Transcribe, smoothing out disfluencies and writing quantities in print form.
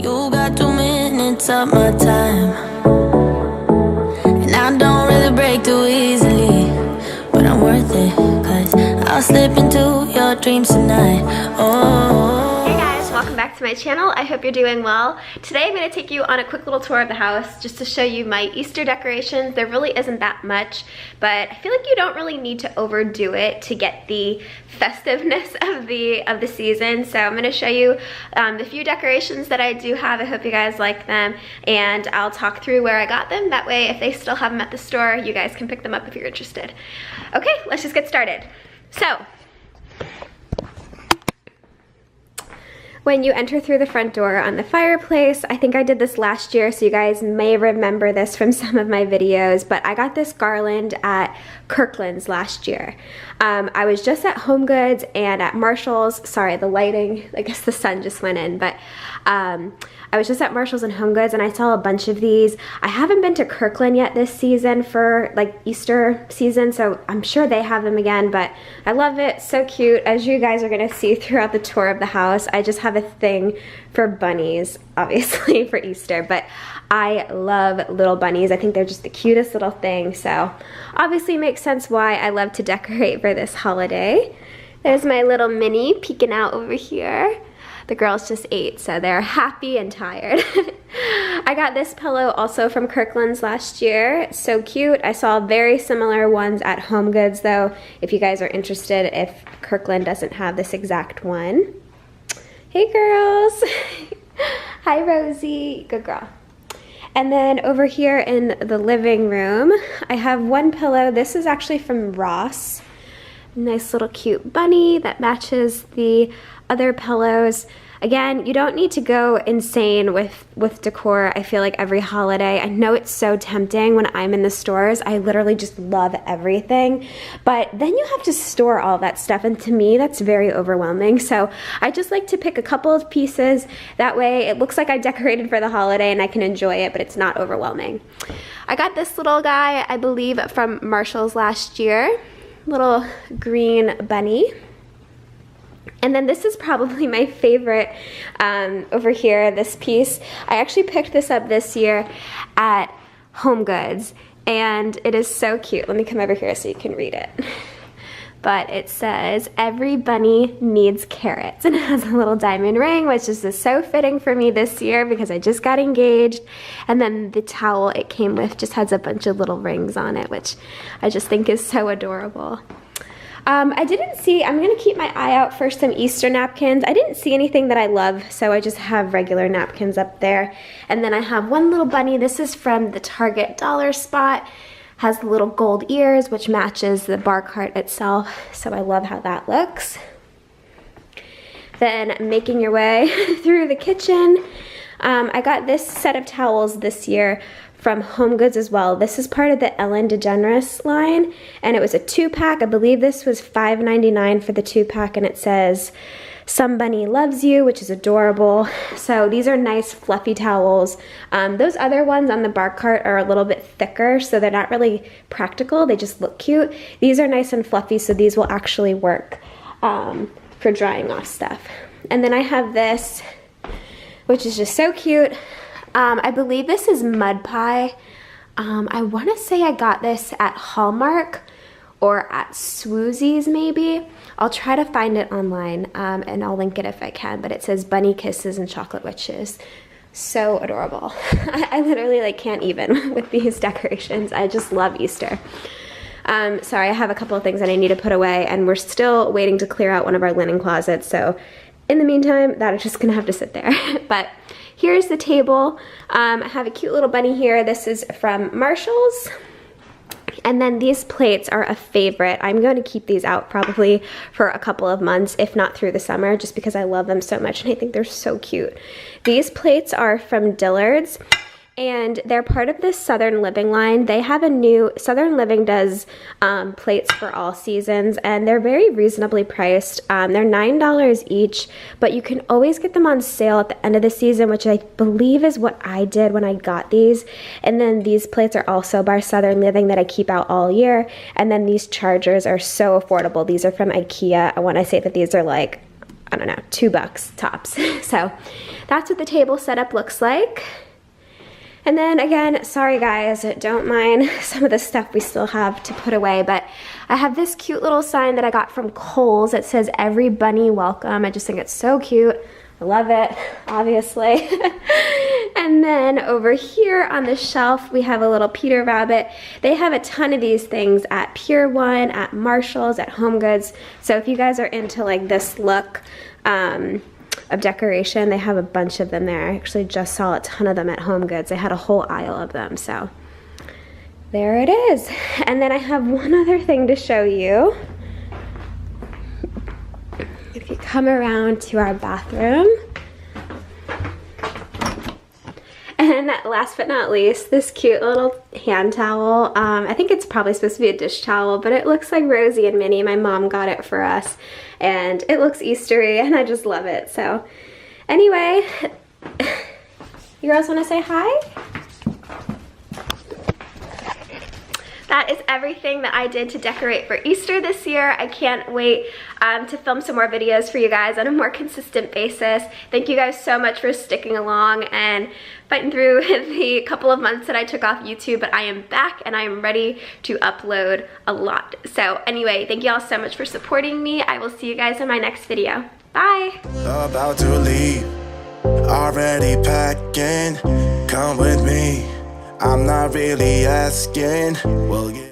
You got 2 minutes of my time, and I don't really break too easily, but I'm worth it, 'cause I'll slip into your dreams tonight. Oh. Hey guys, welcome back to my channel. I hope you're doing well. Today I'm going to take you on a quick little tour of the house just to show you my Easter decorations. There really isn't that much, but I feel like you don't really need to overdo it to get the festiveness of the season. So I'm going to show you the few decorations that I do have. I hope you guys like them, and I'll talk through where I got them. That way, if they still have them at the store, you guys can pick them up if you're interested. Okay, let's just get started. So, when you enter through the front door on the fireplace, I think I did this last year, so you guys may remember this from some of my videos, but I got this garland at Kirkland's last year. I was just at HomeGoods and at Marshall's. Sorry, the lighting, I guess the sun just went in, but I was just at Marshall's and HomeGoods and I saw a bunch of these. I haven't been to Kirkland yet this season for like Easter season, so I'm sure they have them again, but I love it. So cute. As you guys are gonna see throughout the tour of the house, I just have a thing for bunnies, obviously for Easter, but I love little bunnies. I think they're just the cutest little thing, so obviously makes sense why I love to decorate for this holiday. There's my little Minnie peeking out over here. The girls just ate, so they're happy and tired. I got this pillow also from Kirkland's last year. So cute. I saw very similar ones at HomeGoods though, if you guys are interested, if Kirkland doesn't have this exact one. Hey girls. Hi Rosie. Good girl. And then over here in the living room, I have one pillow. This is actually from Ross. Nice little cute bunny that matches the other pillows. Again, you don't need to go insane with decor. I feel like every holiday. I know it's so tempting when I'm in the stores. I literally just love everything. But then you have to store all that stuff, and to me, that's very overwhelming. So I just like to pick a couple of pieces. That way it looks like I decorated for the holiday and I can enjoy it, but it's not overwhelming. I got this little guy, I believe, from Marshall's last year. Little green bunny. And then this is probably my favorite over here, this piece. I actually picked this up this year at HomeGoods, and it is so cute. Let me come over here so you can read it. But it says, "Every bunny needs carrots," and it has a little diamond ring, which is just so fitting for me this year because I just got engaged. And then the towel it came with just has a bunch of little rings on it, which I just think is so adorable. I didn't see, I'm gonna keep my eye out for some Easter napkins. I didn't see anything that I love, so I just have regular napkins up there. And then I have one little bunny. This is from the Target dollar spot. Has little gold ears, which matches the bar cart itself, so I love how that looks. Then making your way through the kitchen, I got this set of towels this year from HomeGoods as well. This is part of the Ellen DeGeneres line, and it was a 2-pack. I believe this was $5.99 for the 2-pack, and it says, "Some bunny loves you," which is adorable. So these are nice fluffy towels. Those other ones on the bar cart are a little bit thicker, so they're not really practical. They just look cute. These are nice and fluffy, so these will actually work for drying off stuff. And then I have this, which is just so cute. I believe this is mud pie. I want to say I got this at Hallmark or at Swoozy's maybe. I'll try to find it online and I'll link it if I can, but it says bunny kisses and chocolate witches. So adorable. I literally like can't even with these decorations. I just love Easter. Sorry, I have a couple of things that I need to put away, and we're still waiting to clear out one of our linen closets, so in the meantime, that is just gonna have to sit there. But here's the table. I have a cute little bunny here. This is from Marshall's. And then these plates are a favorite. I'm going to keep these out probably for a couple of months, if not through the summer, just because I love them so much and I think they're so cute. These plates are from Dillard's, and they're part of this Southern Living line. They have a new, Southern Living does plates for all seasons, and they're very reasonably priced. They're $9 each, but you can always get them on sale at the end of the season, which I believe is what I did when I got these. And then these plates are also by Southern Living that I keep out all year. And then these chargers are so affordable. These are from IKEA. I want to say that these are like I don't know, $2 tops. So that's what the table setup looks like. And then again, sorry guys, don't mind some of the stuff we still have to put away, but I have this cute little sign that I got from Kohl's that says "Every Bunny Welcome." I just think it's so cute. I love it, obviously. And then over here on the shelf, we have a little Peter Rabbit. They have a ton of these things at Pier 1, at Marshall's, at HomeGoods. So if you guys are into like this look, of decoration, they have a bunch of them there. I actually just saw a ton of them at HomeGoods. They had a whole aisle of them, so there it is. And then I have one other thing to show you. If you come around to our bathroom, and last but not least, this cute little hand towel. I think it's probably supposed to be a dish towel, but it looks like Rosie and Minnie. My mom got it for us, and it looks Eastery, and I just love it. So anyway, you girls want to say hi? That is everything that I did to decorate for Easter this year. I can't wait to film some more videos for you guys on a more consistent basis. Thank you guys so much for sticking along and fighting through the couple of months that I took off YouTube, but I am back and I am ready to upload a lot. So anyway, thank you all so much for supporting me. I will see you guys in my next video. Bye. About to leave, already packing, come with me. I'm not really asking, we'll get